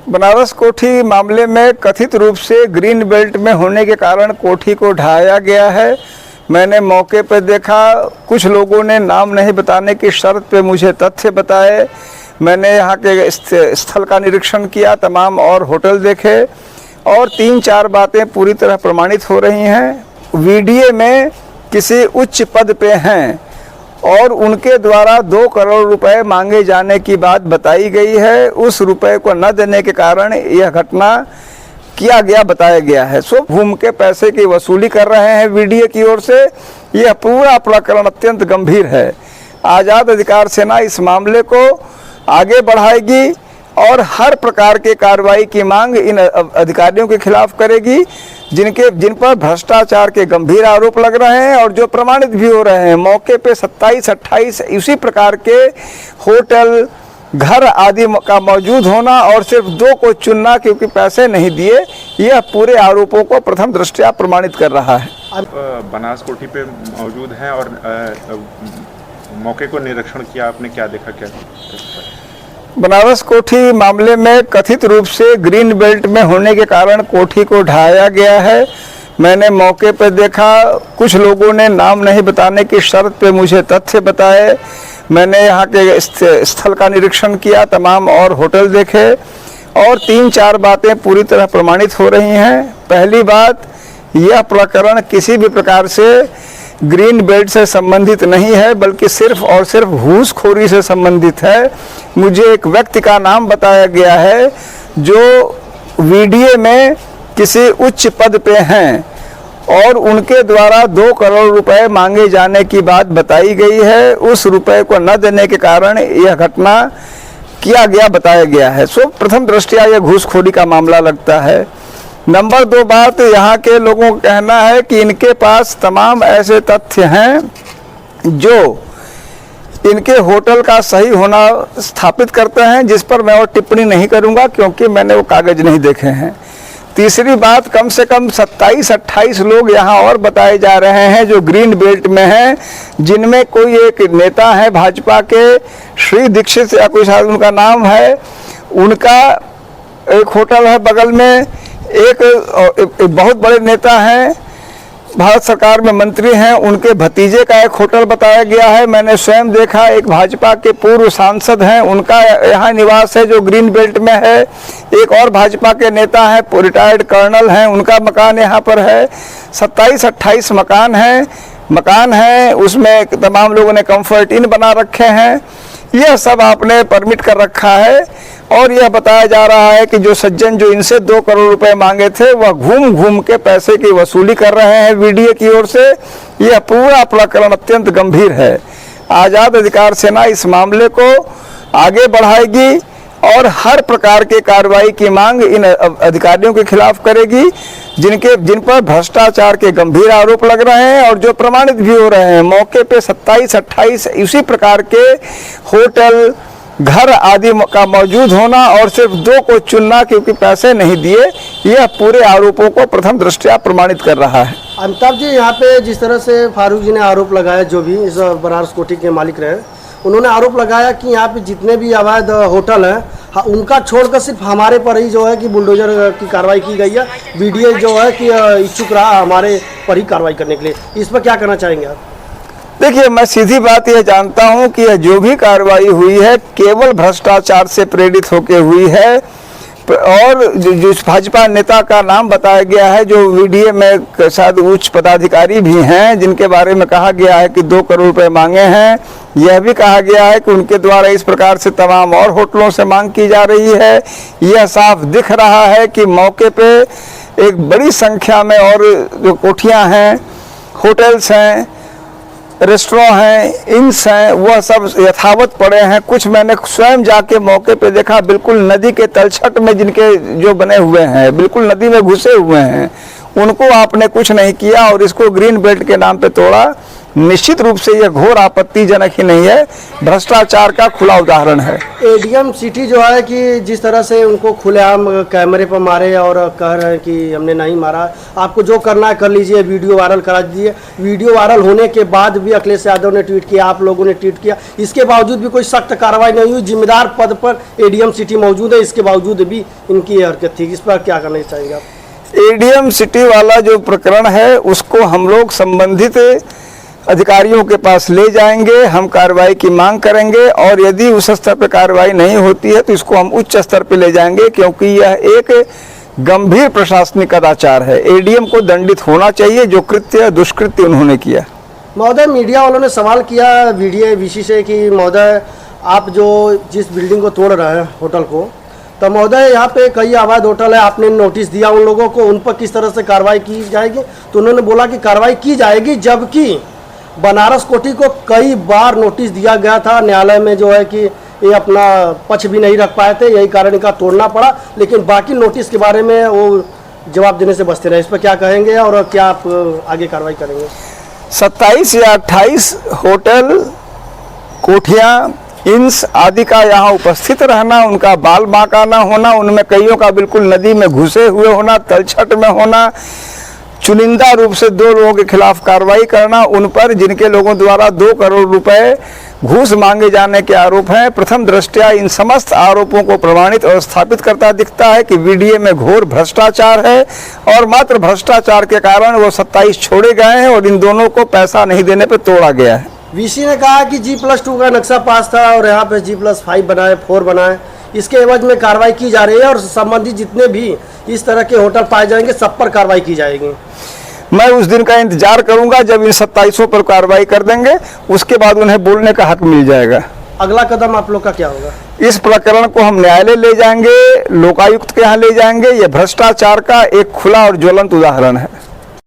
बनारस कोठी मामले में कथित रूप से ग्रीन बेल्ट में होने के कारण कोठी को ढहाया गया है। मैंने मौके पर देखा, कुछ लोगों ने नाम नहीं बताने की शर्त पे मुझे तथ्य बताए। मैंने यहाँ के स्थल का निरीक्षण किया, तमाम और होटल देखे और 3-4 बातें पूरी तरह प्रमाणित हो रही हैं। वीडियो में किसी उच्च पद पे हैं और उनके द्वारा 2 करोड़ रुपए मांगे जाने की बात बताई गई है। उस रुपए को न देने के कारण यह घटना किया गया बताया गया है। सो घूम के पैसे की वसूली कर रहे हैं वीडियो की ओर से। यह पूरा प्रकरण अत्यंत गंभीर है। आज़ाद अधिकार सेना इस मामले को आगे बढ़ाएगी और हर प्रकार के कार्रवाई की मांग इन अधिकारियों के खिलाफ करेगी जिन पर भ्रष्टाचार के गंभीर आरोप लग रहे हैं और जो प्रमाणित भी हो रहे हैं। मौके पे 27-28 इसी प्रकार के होटल, घर आदि का मौजूद होना और सिर्फ 2 को चुनना क्योंकि पैसे नहीं दिए, यह पूरे आरोपों को प्रथम दृष्टया प्रमाणित कर रहा है। बनारस कोठी पे मौजूद हैं और मौके को निरीक्षण किया, आपने क्या देखा? क्या बनारस कोठी मामले में कथित रूप से ग्रीन बेल्ट में होने के कारण कोठी को ढहाया गया है। मैंने मौके पर देखा, कुछ लोगों ने नाम नहीं बताने की शर्त पे मुझे तथ्य बताए। मैंने यहाँ के स्थल का निरीक्षण किया, तमाम और होटल देखे और 3-4 बातें पूरी तरह प्रमाणित हो रही हैं। पहली बात, यह प्रकरण किसी भी प्रकार से ग्रीन बेल्ट से संबंधित नहीं है बल्कि सिर्फ और सिर्फ घूसखोरी से संबंधित है। मुझे एक व्यक्ति का नाम बताया गया है जो वीडियो में किसी उच्च पद पे हैं और उनके द्वारा 2 करोड़ रुपए मांगे जाने की बात बताई गई है। उस रुपए को न देने के कारण यह घटना किया गया बताया गया है। सो प्रथम दृष्टया यह घूसखोरी का मामला लगता है। नंबर 2 बात, यहाँ के लोगों का कहना है कि इनके पास तमाम ऐसे तथ्य हैं जो इनके होटल का सही होना स्थापित करते हैं, जिस पर मैं और टिप्पणी नहीं करूँगा क्योंकि मैंने वो कागज नहीं देखे हैं। तीसरी बात, कम से कम 27-28 लोग यहाँ और बताए जा रहे हैं जो ग्रीन बेल्ट में हैं, जिनमें कोई एक नेता है भाजपा के, श्री दीक्षित या कोई शायद उनका नाम है, उनका एक होटल है बगल में। एक बहुत बड़े नेता हैं, भारत सरकार में मंत्री हैं, उनके भतीजे का एक होटल बताया गया है। मैंने स्वयं देखा, एक भाजपा के पूर्व सांसद हैं, उनका यहाँ निवास है जो ग्रीन बेल्ट में है। एक और भाजपा के नेता हैं, रिटायर्ड कर्नल हैं, उनका मकान यहाँ पर है। 27-28 मकान हैं, उसमें तमाम लोगों ने कंफर्ट इन बना रखे हैं। यह सब आपने परमिट कर रखा है और यह बताया जा रहा है कि जो सज्जन जो इनसे 2 करोड़ रुपए मांगे थे वह घूम घूम के पैसे की वसूली कर रहे हैं वीडियो की ओर से। यह पूरा प्रकरण अत्यंत गंभीर है। आज़ाद अधिकार सेना इस मामले को आगे बढ़ाएगी और हर प्रकार के कार्रवाई की मांग इन अधिकारियों के खिलाफ करेगी जिन पर भ्रष्टाचार के गंभीर आरोप लग रहे हैं और जो प्रमाणित भी हो रहे हैं। मौके पे 27-28 इसी प्रकार के होटल, घर आदि का मौजूद होना और सिर्फ 2 को चुनना क्योंकि पैसे नहीं दिए, यह पूरे आरोपों को प्रथम दृष्टया प्रमाणित कर रहा है। अमिताभ जी, यहाँ पे जिस तरह से फारूक जी ने आरोप लगाया, जो भी इस बनारस कोठी के मालिक रहे, उन्होंने आरोप लगाया कि यहाँ पे जितने भी अवैध होटल हैं, उनका छोड़कर सिर्फ हमारे पर ही जो है कि बुलडोजर की कार्रवाई की गई है। वीडियो जो है कि इच्छुक रहा हमारे पर ही कार्रवाई करने के लिए। इस पर क्या कहना चाहेंगे आप? देखिए, मैं सीधी बात यह जानता हूं कि यह जो भी कार्रवाई हुई है केवल भ्रष्टाचार से प्रेरित होकर हुई है और जो भाजपा नेता का नाम बताया गया है, जो वीडियो में शायद उच्च पदाधिकारी भी हैं, जिनके बारे में कहा गया है कि 2 करोड़ रुपए मांगे हैं। यह भी कहा गया है कि उनके द्वारा इस प्रकार से तमाम और होटलों से मांग की जा रही है। यह साफ दिख रहा है कि मौके पे एक बड़ी संख्या में और जो कोठियाँ हैं, होटल्स हैं, रेस्टोरेंट हैं, इंस हैं, वह सब यथावत पड़े हैं। कुछ मैंने स्वयं जाके मौके पे देखा, बिल्कुल नदी के तलछट में जिनके जो बने हुए हैं, बिल्कुल नदी में घुसे हुए हैं। उनको आपने कुछ नहीं किया और इसको ग्रीन बेल्ट के नाम पे तोड़ा। निश्चित रूप से यह घोर आपत्तिजनक ही नहीं है, भ्रष्टाचार का खुला उदाहरण है। एडीएम सिटी जो है कि जिस तरह से उनको खुलेआम कैमरे पर मारे और कह रहे हैं कि हमने नहीं मारा, आपको जो करना है कर लीजिए, वीडियो वायरल करा दीजिए। वीडियो वायरल होने के बाद भी अखिलेश यादव ने ट्वीट किया, आप लोगों ने ट्वीट किया, इसके बावजूद भी कोई सख्त कार्रवाई नहीं हुई। जिम्मेदार पद पर एडीएम सिटी मौजूद है, इसके बावजूद भी इनकी हरकत थी। इस पर क्या करना चाहेंगे आप? एडीएम सिटी वाला जो प्रकरण है उसको हम लोग संबंधित अधिकारियों के पास ले जाएंगे, हम कार्रवाई की मांग करेंगे और यदि उस स्तर पर कार्रवाई नहीं होती है तो इसको हम उच्च स्तर पर ले जाएंगे, क्योंकि यह एक गंभीर प्रशासनिक कदाचार है। एडीएम को दंडित होना चाहिए जो कृत्य दुष्कृत्य उन्होंने किया। महोदय, मीडिया वालों ने सवाल किया वीसी से कि महोदय आप जो जिस बिल्डिंग को तोड़ रहे हैं होटल को, तो महोदय यहाँ पे कई अवैध होटल है, आपने नोटिस दिया उन लोगों को, उन पर किस तरह से कार्रवाई की जाएगी? तो उन्होंने बोला कि कार्रवाई की जाएगी, जबकि बनारस कोठी को कई बार नोटिस दिया गया था। न्यायालय में जो है कि ये अपना पक्ष भी नहीं रख पाए थे, यही कारण इनका तोड़ना पड़ा, लेकिन बाकी नोटिस के बारे में वो जवाब देने से बचते रहे। इस पर क्या कहेंगे और क्या आप आगे कार्रवाई करेंगे? 27 या 28 होटल, कोठियाँ, इंस आदि का यहाँ उपस्थित रहना, उनका बाल बांका ना होना, उनमें कईयों का बिल्कुल नदी में घुसे हुए होना, तलछट में होना, चुनिंदा रूप से 2 लोगों के खिलाफ कार्रवाई करना, उन पर जिनके लोगों द्वारा 2 करोड़ रुपए घूस मांगे जाने के आरोप हैं, प्रथम दृष्टया इन समस्त आरोपों को प्रमाणित और स्थापित करता दिखता है कि वीडियो में घोर भ्रष्टाचार है और मात्र भ्रष्टाचार के कारण वो 27 छोड़े गए हैं और इन दोनों को पैसा नहीं देने पर तोड़ा गया है। वीसी ने कहा कि G+2 का नक्शा पास था और यहाँ पे G+5 बनाए, 4 बनाए, इसके एवज में कार्रवाई की जा रही है और संबंधित जितने भी इस तरह के होटल पाए जाएंगे सब पर कार्रवाई की जाएगी। मैं उस दिन का इंतजार करूंगा जब इन 27 पर कार्रवाई कर देंगे, उसके बाद उन्हें बोलने का हक मिल जाएगा। अगला कदम आप लोग का क्या होगा? इस प्रकरण को हम न्यायालय ले जाएंगे, लोकायुक्त के यहाँ ले जाएंगे। यह भ्रष्टाचार का एक खुला और ज्वलंत उदाहरण है।